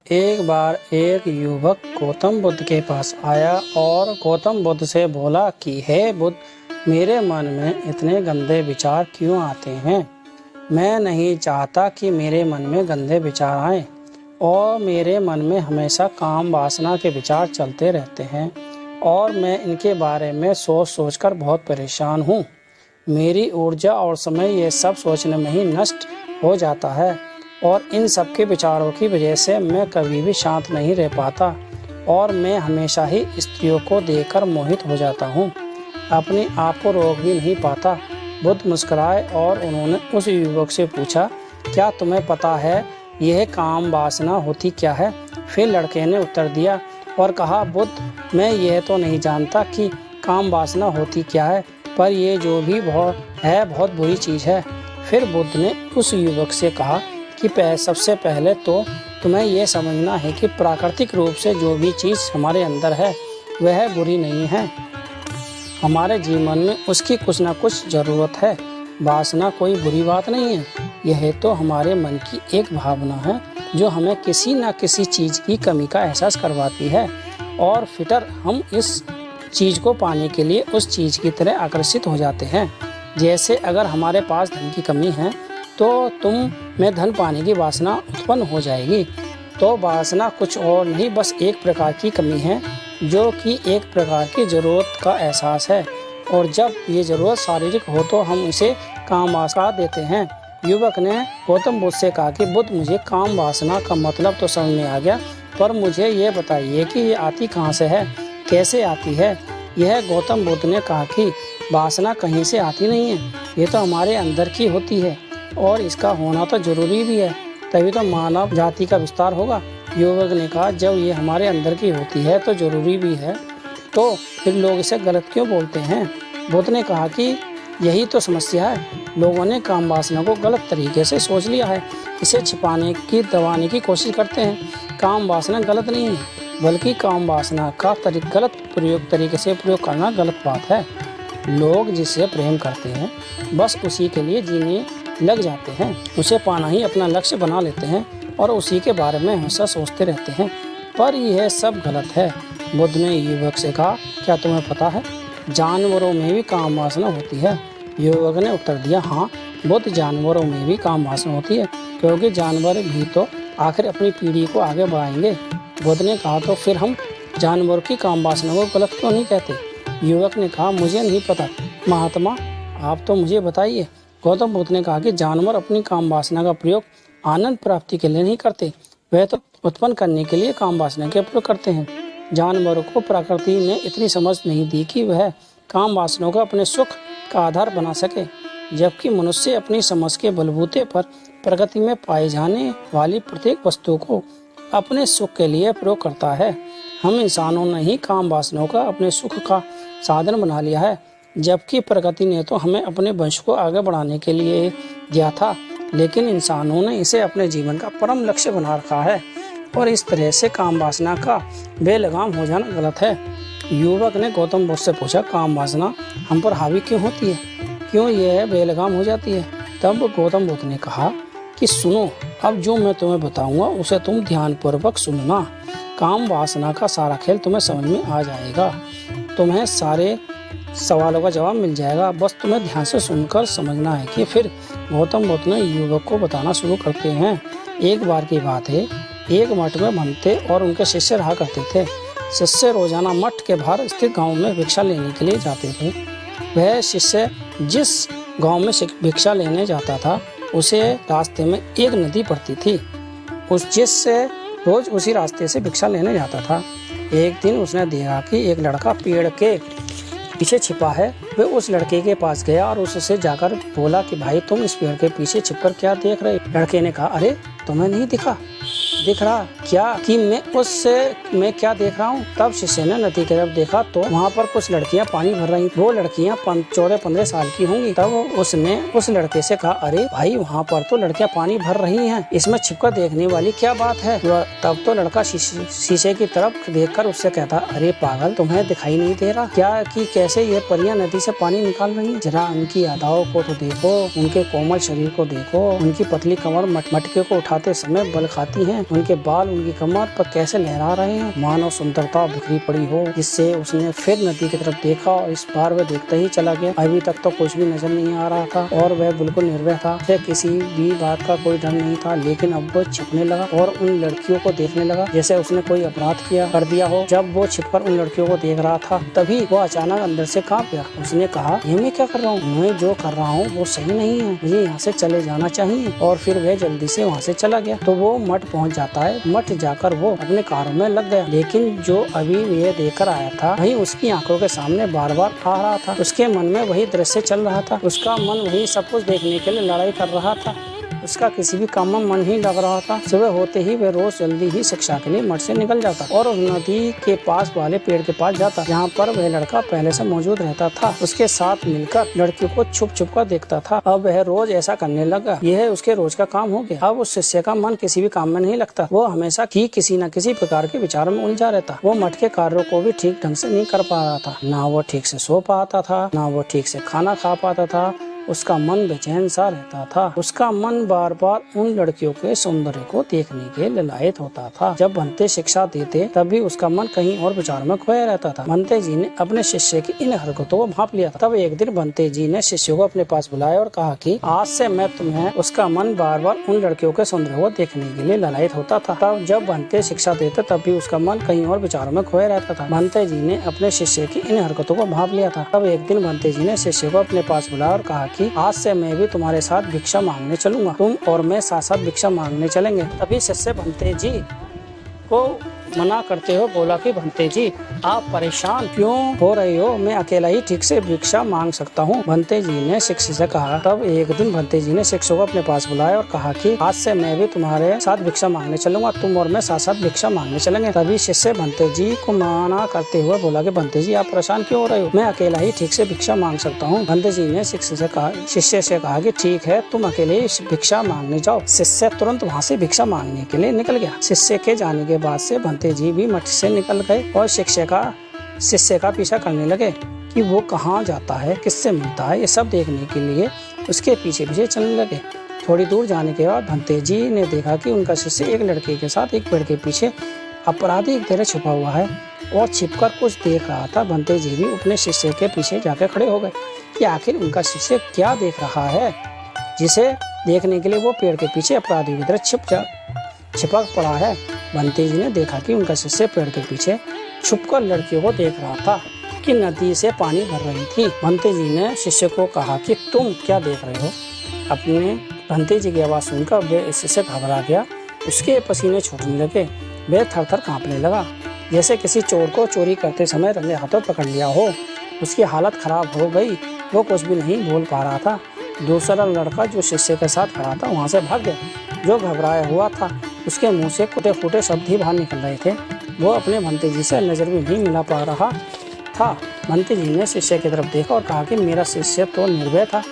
एक बार एक युवक गौतम बुद्ध के पास आया और गौतम बुद्ध से बोला कि हे बुद्ध, मेरे मन में इतने गंदे विचार क्यों आते हैं। मैं नहीं चाहता कि मेरे मन में गंदे विचार आए और मेरे मन में हमेशा काम वासना के विचार चलते रहते हैं और मैं इनके बारे में सोच सोचकर बहुत परेशान हूँ। मेरी ऊर्जा और समय ये सब सोचने में ही नष्ट हो जाता है और इन सब के विचारों की वजह से मैं कभी भी शांत नहीं रह पाता और मैं हमेशा ही स्त्रियों को देखकर मोहित हो जाता हूँ, अपने आप को रोक भी नहीं पाता। बुद्ध मुस्कुराए और उन्होंने उस युवक से पूछा, क्या तुम्हें पता है यह काम वासना होती क्या है? फिर लड़के ने उत्तर दिया और कहा, बुद्ध, मैं यह तो नहीं जानता कि काम वासना होती क्या है, पर यह जो भी बहुत बुरी चीज़ है। फिर बुद्ध ने उस युवक से कहा कि सबसे पहले तो तुम्हें यह समझना है कि प्राकृतिक रूप से जो भी चीज़ हमारे अंदर है वह बुरी नहीं है। हमारे जीवन में उसकी कुछ ना कुछ ज़रूरत है। वासना कोई बुरी बात नहीं है, यह तो हमारे मन की एक भावना है जो हमें किसी न किसी चीज़ की कमी का एहसास करवाती है और फिर हम इस चीज़ को पाने के लिए उस चीज़ की तरह आकर्षित हो जाते हैं। जैसे अगर हमारे पास धन की कमी है तो तुम में धन पाने की वासना उत्पन्न हो जाएगी। तो वासना कुछ और नहीं, बस एक प्रकार की कमी है जो कि एक प्रकार की ज़रूरत का एहसास है और जब ये ज़रूरत शारीरिक हो तो हम इसे काम वासना देते हैं। युवक ने गौतम बुद्ध से कहा कि बुद्ध, मुझे काम वासना का मतलब तो समझ में आ गया, पर मुझे ये बताइए कि ये आती कहाँ से है, कैसे आती है। यह गौतम बुद्ध ने कहा कि वासना कहीं से आती नहीं है, ये तो हमारे अंदर की होती है और इसका होना तो जरूरी भी है, तभी तो मानव जाति का विस्तार होगा। युवक ने कहा, जब ये हमारे अंदर की होती है तो जरूरी भी है, तो फिर लोग इसे गलत क्यों बोलते हैं? बुद्ध ने कहा कि यही तो समस्या है, लोगों ने काम वासना को गलत तरीके से सोच लिया है, इसे छिपाने की दबाने की कोशिश करते हैं। काम वासना गलत नहीं है, बल्कि काम वासना का गलत तरीके से प्रयोग करना गलत बात है। लोग जिससे प्रेम करते हैं बस उसी के लिए जीने लग जाते हैं, उसे पाना ही अपना लक्ष्य बना लेते हैं और उसी के बारे में हमेशा सोचते रहते हैं, पर यह सब गलत है। बुद्ध ने युवक से कहा, क्या तुम्हें पता है जानवरों में भी काम वासना होती है? युवक ने उत्तर दिया, हाँ बुद्ध, जानवरों में भी काम वासना होती है, क्योंकि जानवर भी तो आखिर अपनी पीढ़ी को आगे बढ़ाएंगे। बुद्ध ने कहा, तो फिर हम जानवरों की काम वासना को गलत क्यों नहीं कहते? युवक ने कहा, मुझे नहीं पता महात्मा, आप तो मुझे बताइए। गौतम बुद्ध ने कहा कि जानवर अपनी काम वासना का प्रयोग आनंद प्राप्ति के लिए नहीं करते, वह तो उत्पन्न करने के लिए काम वासना का प्रयोग करते हैं। जानवरों को प्रकृति ने इतनी समझ नहीं दी कि वह काम वासना को अपने सुख का आधार बना सके, जबकि मनुष्य अपनी समझ के बलबूते पर प्रकृति में पाई जाने वाली प्रत्येक वस्तु को अपने सुख के लिए प्रयोग करता है। हम इंसानों ने ही काम वासनाओं का अपने सुख का साधन बना लिया है, जबकि प्रकृति ने तो हमें अपने वंश को आगे बढ़ाने के लिए दिया था, लेकिन इंसानों ने इसे अपने जीवन का परम लक्ष्य बना रखा है और इस तरह से काम वासना का बेलगाम हो जाना गलत है। युवक ने गौतम बुद्ध से पूछा, काम वासना हम पर हावी क्यों होती है, क्यों यह बेलगाम हो जाती है? तब गौतम बुद्ध ने कहा कि सुनो, अब जो मैं तुम्हें बताऊंगा उसे तुम ध्यानपूर्वक सुनना। काम वासना का सारा खेल तुम्हें समझ में आ जाएगा, तुम्हें सारे सवालों का जवाब मिल जाएगा, बस तुम्हें ध्यान से सुनकर समझना है कि फिर गौतम बुद्ध ने युवक को बताना शुरू करते हैं। एक बार की बात है, एक मठ में महंत और उनके शिष्य रहा करते थे। शिष्य रोजाना मठ के बाहर स्थित गांव में भिक्षा लेने के लिए जाते थे। वह शिष्य जिस गांव में भिक्षा लेने जाता था उसे रास्ते में एक नदी पड़ती थी, जिससे रोज उसी रास्ते से भिक्षा लेने जाता था। एक दिन उसने देखा कि एक लड़का पेड़ के पीछे छिपा है। वह उस लड़के के पास गया और उससे जाकर बोला कि भाई, तुम इस पेड़ के पीछे छिपकर क्या देख रहे? लड़के ने कहा, अरे तुम्हें नहीं दिख रहा क्या कि मैं क्या देख रहा हूँ? तब शिष्य ने नदी की तरफ देखा तो वहाँ पर कुछ लड़कियाँ पानी भर रही। वो लड़कियाँ 14-15 साल की होंगी। तब उसने उस लड़के से कहा, अरे भाई, वहाँ पर तो लड़कियाँ पानी भर रही हैं, इसमें छिपकर देखने वाली क्या बात है? तब तो लड़का शीशे की तरफ देखकर उससे कहता, अरे पागल, तुम्हें दिखाई नहीं दे रहा क्या कि कैसे ये परियां नदी से पानी निकाल रही हैं? जरा उनकी अदाओं को तो देखो, उनके कोमल शरीर को देखो, उनकी पतली कमर मटके को उठाते समय बल खाती हैं, उनके बाल उनकी कमर पर कैसे लहरा रहे हैं, मानो सुंदरता बिखरी पड़ी हो। जिससे उसने फिर नदी की तरफ देखा और इस बार वह देखता ही चला गया। अभी तक तो कुछ भी नजर नहीं आ रहा था और वह बिल्कुल निर्भय था। उसे किसी भी बात का कोई डर नहीं था, लेकिन अब वो छिपने लगा और उन लड़कियों को देखने लगा जैसे उसने कोई अपराध कर दिया हो। जब वो छिपकर उन लड़कियों को देख रहा था, तभी वो अचानक अंदर से कांप गया। उसने कहा, ये मैं क्या कर रहा हूँ? मैं जो कर रहा हूँ वो सही नहीं है, मुझे यहाँ से चले जाना चाहिए। और फिर वह जल्दी से वहाँ से चला गया। तो वो मठ पहुँच जाता है। मठ जाकर वो अपने कार्य में लग गया, लेकिन जो अभी ये देखकर आया था वही उसकी आंखों के सामने बार बार आ रहा था। उसके मन में वही दृश्य चल रहा था। उसका मन वही सब कुछ देखने के लिए लड़ाई कर रहा था। उसका किसी भी काम में मन ही लग रहा था। सुबह होते ही वह रोज जल्दी ही शिक्षा के लिए मठ से निकल जाता और उस नदी के पास वाले पेड़ के पास जाता, जहाँ पर वह लड़का पहले से मौजूद रहता था। उसके साथ मिलकर लड़कियों को छुप छुप कर देखता था। अब वह रोज ऐसा करने लगा। यह उसके रोज का काम हो गया। अब उस शिष्य का मन किसी भी काम में नहीं लगता। वो हमेशा की किसी न किसी प्रकार के विचारों में उलझा रहता। वो मठ के कार्यों को भी ठीक ढंग से नहीं कर पा रहा था। ना वो ठीक से सो पाता था, ना वो ठीक से खाना खा पाता था। उसका मन बेचैन सा रहता था। उसका मन बार बार उन लड़कियों के सौंदर्य को देखने के ललायत होता था। जब भंते शिक्षा देते तब भी उसका मन कहीं और विचार में खोया रहता था। भंते जी ने अपने शिष्य की इन हरकतों को भांप लिया था। तब एक दिन भंते जी ने शिष्य को अपने पास बुलाया और कहा कि आज से मैं तुम्हें। उसका मन बार बार उन लड़कियों के सौंदर्य को देखने के लिए ललायत होता था। तब जब भंते शिक्षा देते तब भी उसका मन कहीं और विचारों में खोया रहता था। भंते जी ने अपने शिष्य की इन हरकतों को भांप लिया था। तब एक दिन भंते जी ने शिष्य को अपने पास बुलाया और कहा कि आज से मैं भी तुम्हारे साथ भिक्षा मांगने चलूंगा। तुम और मैं साथ साथ भिक्षा मांगने चलेंगे। तभी शिष्य भंते जी को मना करते हो बोला कि भंते जी आप परेशान क्यों हो रहे हो, मैं अकेला ही ठीक से भिक्षा मांग सकता हूँ। भंते जी ने शिष्य से कहा। तब एक दिन भंते जी ने शिष्य को अपने पास बुलाया और कहा कि आज से मैं भी तुम्हारे साथ भिक्षा मांगने चलूंगा। तुम और मैं साथ साथ भिक्षा मांगने चलेंगे। तभी शिष्य भंते जी को मना करते हुए बोला कि भंते जी आप परेशान क्यों हो रहे हो, मैं अकेला ही ठीक से भिक्षा मांग सकता हूँ। भंते जी ने शिष्य से कहा कि ठीक है, तुम अकेले ही भिक्षा मांगने जाओ। शिष्य तुरंत वहाँ से भिक्षा मांगने के लिए निकल गया। शिष्य के जाने के बाद से भंते जी भी मठ से निकल गए और शिष्य का पीछा करने लगे कि वो कहाँ जाता है, किससे मिलता है। ये सब देखने के लिए उसके पीछे पीछे चलने लगे। थोड़ी दूर जाने के बाद भंते जी ने देखा कि उनका शिष्य एक लड़के के साथ एक पेड़ के पीछे अपराधी की तरह छुपा हुआ है और छिपकर कुछ देख रहा था। भंते जी भी अपने शिष्य के पीछे जाकर खड़े हो गए कि आखिर उनका शिष्य क्या देख रहा है, जिसे देखने के लिए वो पेड़ के पीछे अपराधी की तरह छिपक पड़ा है। भंते जी ने देखा कि उनका शिष्य पेड़ के पीछे छुपकर लड़कियों को देख रहा था कि नदी से पानी भर रही थी। भंते जी ने शिष्य को कहा कि तुम क्या देख रहे हो। अपने भंते जी की आवाज़ सुनकर वह शिष्य घबरा गया। उसके पसीने छूटने लगे। वह थर थर कांपने लगा, जैसे किसी चोर को चोरी करते समय रंगे हाथों पकड़ लिया हो। उसकी हालत खराब हो गई। वो कुछ भी नहीं बोल पा रहा था। दूसरा लड़का जो शिष्य के साथ खड़ा था वहाँ से भाग गया। जो घबराया हुआ था उसके मुंह से टूटे फूटे शब्द ही बाहर निकल रहे थे। वो अपने भंते जी से नजर भी नहीं मिला पा रहा था। भंते जी ने शिष्य की तरफ देखा और कहा कि मेरा शिष्य तो निर्भय था,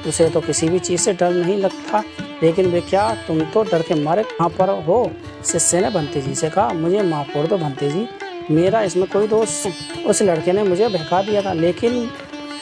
उसे तो किसी भी चीज़ से डर नहीं लगता, लेकिन वे क्या तुम तो डर के मारे कहाँ पर हो। शिष्य ने भंते जी से कहा, मुझे माफ कर दो भंते जी, मेरा इसमें कोई दोष नहीं। उस लड़के ने मुझे बहका दिया था, लेकिन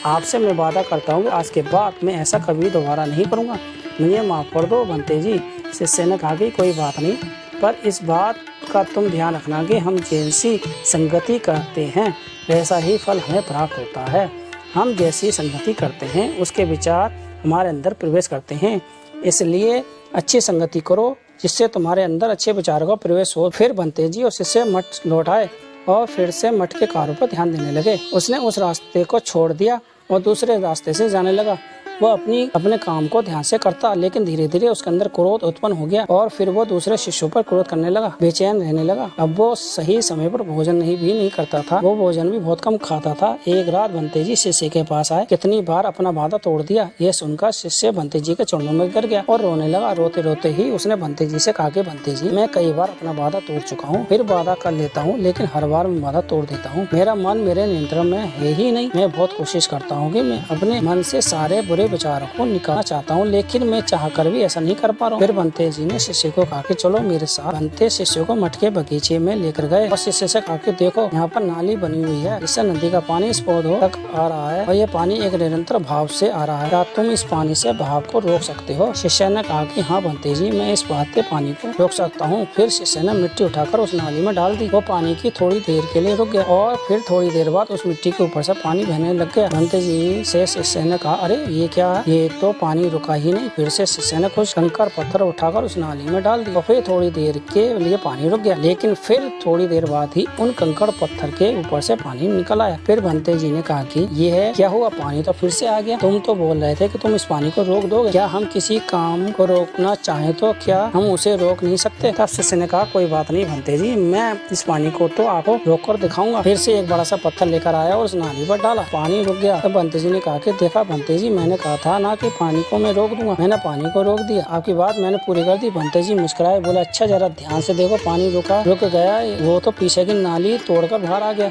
आपसे मैं वादा करता हूँ कि आज के बाद मैं ऐसा कभी दोबारा नहीं करूँगा। मुझे माफ़ कर दो भंते जी। शिष्य ने कहा कि कोई बात नहीं, पर इस बात का तुम ध्यान रखना कि हम जैसी संगति करते हैं वैसा ही फल हमें प्राप्त होता है। हम जैसी संगति करते हैं उसके विचार हमारे अंदर प्रवेश करते हैं, इसलिए अच्छी संगति करो जिससे तुम्हारे अंदर अच्छे विचारों का प्रवेश हो। फिर भंते जी और शिष्य मठ लौट आए और फिर से मठ के कार्यों पर ध्यान देने लगे। उसने उस रास्ते को छोड़ दिया और दूसरे रास्ते से जाने लगा। वो अपने काम को ध्यान से करता, लेकिन धीरे धीरे उसके अंदर क्रोध उत्पन्न हो गया और फिर वो दूसरे शिष्यों पर क्रोध करने लगा, बेचैन रहने लगा। अब वो सही समय पर भोजन भी नहीं करता था। वो भोजन भी बहुत कम खाता था। एक रात भंते जी शिष्य के पास आए। कितनी बार अपना वादा तोड़ दिया, यह सुनकर शिष्य भंते जी के चरणों में गिर गया और रोने लगा। रोते रोते ही उसने भंते जी से कहा कि भंते जी, मैं कई बार अपना वादा तोड़ चुका हूँ, फिर वादा कर लेता हूँ, लेकिन हर बार मैं वादा तोड़ देता हूँ। मेरा मन मेरे नियंत्रण में है ही नहीं। मैं बहुत कोशिश करता हूँ कि मैं अपने मन से सारे बुरे गंदे विचारों को निकालना चाहता हूँ, लेकिन मैं चाहकर भी ऐसा नहीं कर पा रहा हूँ। फिर बंते जी ने शिष्य को कहा कि चलो मेरे साथ। बंते शिष्य को मटके बगीचे में लेकर गए और शिष्य से कहा कि देखो यहाँ पर नाली बनी हुई है, इससे नदी का पानी इस पौधों तक आ रहा है और ये पानी एक निरंतर भाव से आ रहा है। क्या तुम इस पानी से भाव को रोक सकते हो? शिष्य ने कहा कि हाँ बंते जी, मैं इस बात से पानी को रोक सकता हूँ। फिर शिष्य ने मिट्टी उठाकर उस नाली में डाल दी। वो पानी की थोड़ी देर के लिए रुक गया और फिर थोड़ी देर बाद उस मिट्टी के ऊपर से पानी बहने लग गया। बंते जी से शिष्य ने कहा, अरे ये क्या है? ये तो पानी रुका ही नहीं। फिर से शिष्य ने कुछ कंकड़ पत्थर उठाकर उस नाली में डाल दिया और फिर थोड़ी देर के लिए पानी रुक गया, लेकिन फिर थोड़ी देर बाद ही उन कंकड़ पत्थर के ऊपर से पानी निकल आया। फिर बंते जी ने कहा कि ये है क्या हुआ? पानी तो फिर से आ गया। तुम तो बोल रहे थे कि तुम इस पानी को रोक दोगे। क्या हम किसी काम को रोकना चाहें तो क्या हम उसे रोक नहीं सकते? तब शिष्य ने कहा, कोई बात नहीं बंते जी, मैं इस पानी को तो आपको रोक कर दिखाऊंगा। फिर से एक बड़ा सा पत्थर लेकर आया और उस नाली पर डाला, पानी रुक गया। तब बंते जी ने कहा कि देखा बंते जी, मैंने कहा था ना कि पानी को मैं रोक दूंगा। मैंने पानी को रोक दिया, आपकी बात मैंने पूरी कर दी। बंते जी मुस्कुराए, बोला अच्छा जरा ध्यान से देखो, पानी रुक गया। वो तो पीछे की नाली तोड़कर बाहर आ गया,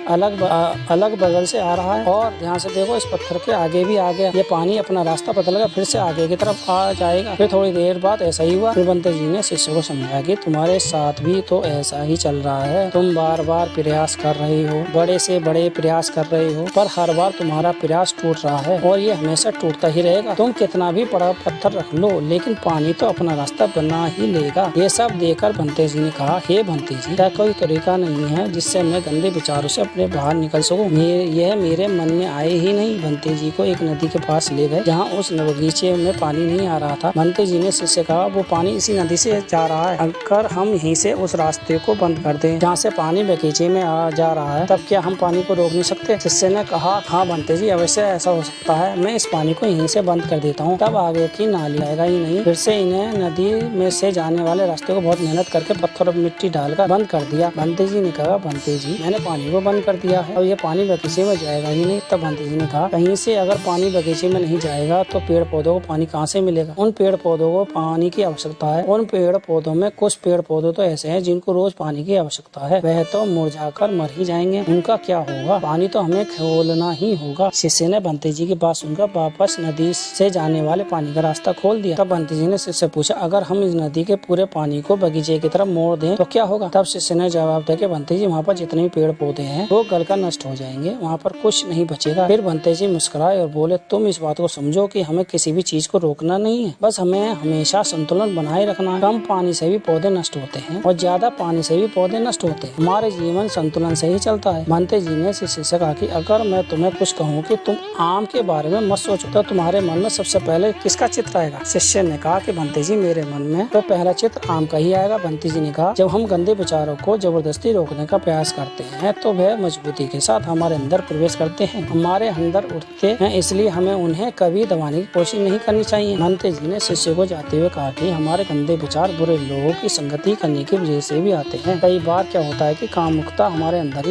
अलग बगल से आ रहा है। और ध्यान से देखो, इस पत्थर के आगे भी आ गया। ये पानी अपना रास्ता बदलेगा, फिर से आगे की तरफ आ जाएगा। फिर थोड़ी देर बाद ऐसा ही हुआ। फिर बंते जी ने शिष्य को समझाया कि तुम्हारे साथ भी तो ऐसा ही चल रहा है। तुम बार बार प्रयास कर रहे हो, बड़े से बड़े प्रयास कर रहे हो, पर हर बार तुम्हारा प्रयास टूट रहा है और ये हमेशा टूटता ही रहेगा। तुम कितना भी बड़ा पत्थर रख लो, लेकिन पानी तो अपना रास्ता बना ही लेगा। ये सब देखकर बंते जी ने कहा, हे बंते जी, क्या कोई तरीका नहीं है जिससे मैं गंदे विचारों से अपने बाहर निकल सकूं? यह मेरे मन में आए ही नहीं। बंते जी को एक नदी के पास ले गए जहाँ उस बगीचे में पानी नहीं आ रहा था। बंते जी ने शिष्य से कहा, वो पानी इसी नदी से जा रहा है। अगर हम यहीं से उस रास्ते को बंद कर दें जहाँ से पानी बगीचे में जा रहा है, तब क्या हम पानी को रोक नहीं सकते? शिष्य ने कहा, हाँ बंते जी, अवश्य ऐसा हो सकता है। मैं इस पानी को यहीं से बंद कर देता हूँ, तब आगे की नाली आएगा ही नहीं। फिर से इन्हें नदी में से जाने वाले रास्ते को बहुत मेहनत करके पत्थर और मिट्टी डालकर बंद कर दिया। बंते जी ने कहा, बंते जी, मैंने पानी को बंद कर दिया है और ये पानी बगीचे में जाएगा ही नहीं। तब बंते जी ने कहा, कहीं से अगर पानी बगीचे में नहीं जाएगा तो पेड़ पौधों को पानी कहाँ से मिलेगा? उन पेड़ पौधों को पानी की आवश्यकता है। उन पेड़ पौधों में कुछ पेड़ पौधे तो ऐसे हैं जिनको रोज पानी की आवश्यकता है, वह तो मुरझाकर मर ही जाएंगे। उनका क्या होगा? पानी तो हमें खोलना ही होगा। शिष्य ने बंते जी की बात सुनकर वापस नदी से जाने वाले पानी का रास्ता खोल दिया। तब बंते जी ने शिष्य से पूछा, अगर हम इस नदी के पूरे पानी को बगीचे की तरफ मोड़ दें तो क्या होगा? तब शिष्य ने जवाब दिया कि बंते जी, वहाँ पर जितने भी पेड़ पौधे हैं वो गलकर नष्ट हो जाएंगे, वहाँ पर कुछ नहीं बचेगा। फिर बंते जी मुस्कुराए और बोले, तुम इस बात को समझो कि हमें किसी भी चीज को रोकना नहीं है, बस हमें हमेशा संतुलन बनाए रखना है। कम पानी से भी पौधे नष्ट होते हैं और ज्यादा पानी से भी पौधे नष्ट होते हैं। हमारे जीवन संतुलन से ही चलता है। बंते जी ने शिष्य से कहा कि अगर मैं तुम्हें कुछ कहूँ कि तुम आम के बारे में मत सोचो, तो तुम्हारे मन में सबसे पहले किसका चित्र आएगा? शिष्य ने कहा कि बंते जी, मेरे मन में तो पहला चित्र आम का ही आएगा। बंते जी ने कहा, जब हम गंदे विचारों को जबरदस्ती रोकने का प्रयास करते हैं तो वह मजबूती के साथ हमारे अंदर प्रवेश करते हैं, हमारे अंदर उठते हैं, इसलिए हमें उन्हें कभी दबाने की कोशिश नहीं करनी चाहिए। बंते जी ने शिष्य को जाते हुए कहा कि हमारे गंदे विचार बुरे लोगों की संगति करने की वजह से भी आते हैं। कई बार क्या होता है कि कामुकता हमारे अंदर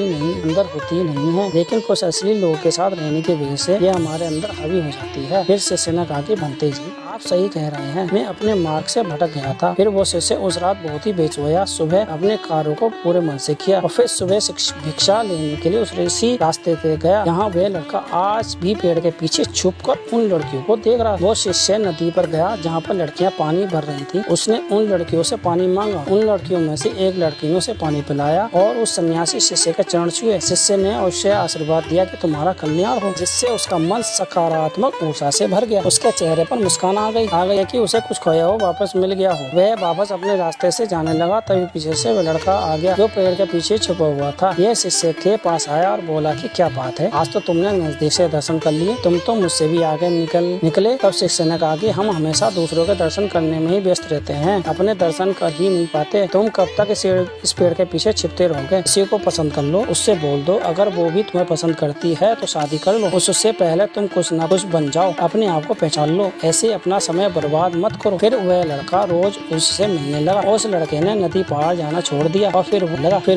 होती नहीं है, लेकिन कुछ असली लोगों के साथ रहने की वजह से ये हमारे अंदर हावी हो जाती है। फिर शिष्य ने कहा कि बंते जी, आप सही कह रहे हैं, मैं अपने मार्ग से भटक गया था। फिर वो शिष्य उस रात बहुत ही बेचोया सुबह अपने कार्यों को पूरे मन से किया और फिर सुबह भिक्षा लेने के लिए उस इसी रास्ते पे गया जहाँ वह लड़का आज भी पेड़ के पीछे छुपकर उन लड़कियों को देख रहा। वो शिष्य नदी पर गया जहाँ पर लड़कियाँ पानी भर रही थी। उसने उन लड़कियों से पानी मांगा। उन लड़कियों में से एक लड़की ने उसे पानी पिलाया और उस सन्यासी शिष्य के चरण छुए। शिष्य ने उसे आशीर्वाद दिया कि तुम्हारा कल्याण हो, जिससे उसका मन सकारात्मक ऊर्जा से भर गया। उसके चेहरे पर मुस्कान आ गई कि उसे कुछ खोया हो वापस मिल गया हो। वह वापस अपने रास्ते से जाने लगा, तभी पीछे से वह लड़का आ गया जो पेड़ के पीछे छुपा हुआ था। यह शिष्य के पास आया और बोला कि क्या बात है, आज तो तुमने नजदीक से दर्शन कर लिए, तुम तो मुझसे भी आगे निकले। तब शिष्य ने कहा कि हम हमेशा दूसरों के दर्शन करने में ही व्यस्त रहते हैं, अपने दर्शन कर ही नहीं पाते। तुम कब तक इस पेड़ के पीछे छिपते रहोगे? किसी को पसंद कर लो, उससे बोल दो, अगर वो भी तुम्हें पसंद करती है तो शादी कर लो। उससे पहले तुम कुछ ना कुछ बन जाओ, अपने आप को पहचान लो, ऐसे अपना अपना समय बर्बाद मत करो। फिर वह लड़का रोज उससे मिलने लगा। उस लड़के ने नदी पार जाना छोड़ दिया और फिर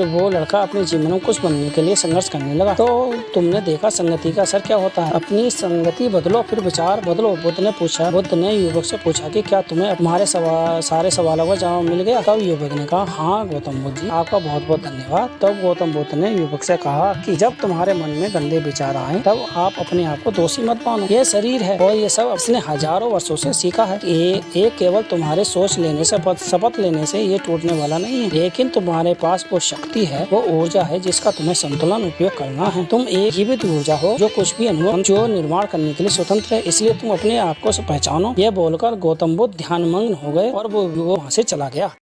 वो लड़का अपने जीवन में कुछ बनने के लिए संघर्ष करने लगा। तो तुमने देखा संगति का असर क्या होता है। अपनी संगति बदलो, फिर विचार बदलो। बुद्ध ने युवक से पूछा कि क्या तुम्हें हमारे सारे सवालों का जवाब मिल गया। तब युवक ने कहा, हाँ गौतम बुद्ध जी, आपका बहुत बहुत धन्यवाद। तब गौतम बुद्ध ने युवक से कहा कि जब तुम्हारे मन में गंदे विचार आए तब आप अपने आप को दोषी मत मानो। ये शरीर है और ये सब इसने हजारों वर्षों से सीखा है। ये केवल तुम्हारे सोच लेने से, शपथ लेने से ये टूटने वाला नहीं है, लेकिन तुम्हारे पास वो शक्ति है, वो ऊर्जा है जिसका तुम्हें संतुलन उपयोग करना है। तुम एक जीवित ऊर्जा हो जो कुछ भी अनुभव जो निर्माण करने के लिए स्वतंत्र है, इसलिए तुम अपने आप को पहचानो। यह बोलकर गौतम बुद्ध ध्यानमग्न हो गए और वो वहाँ से चला गया।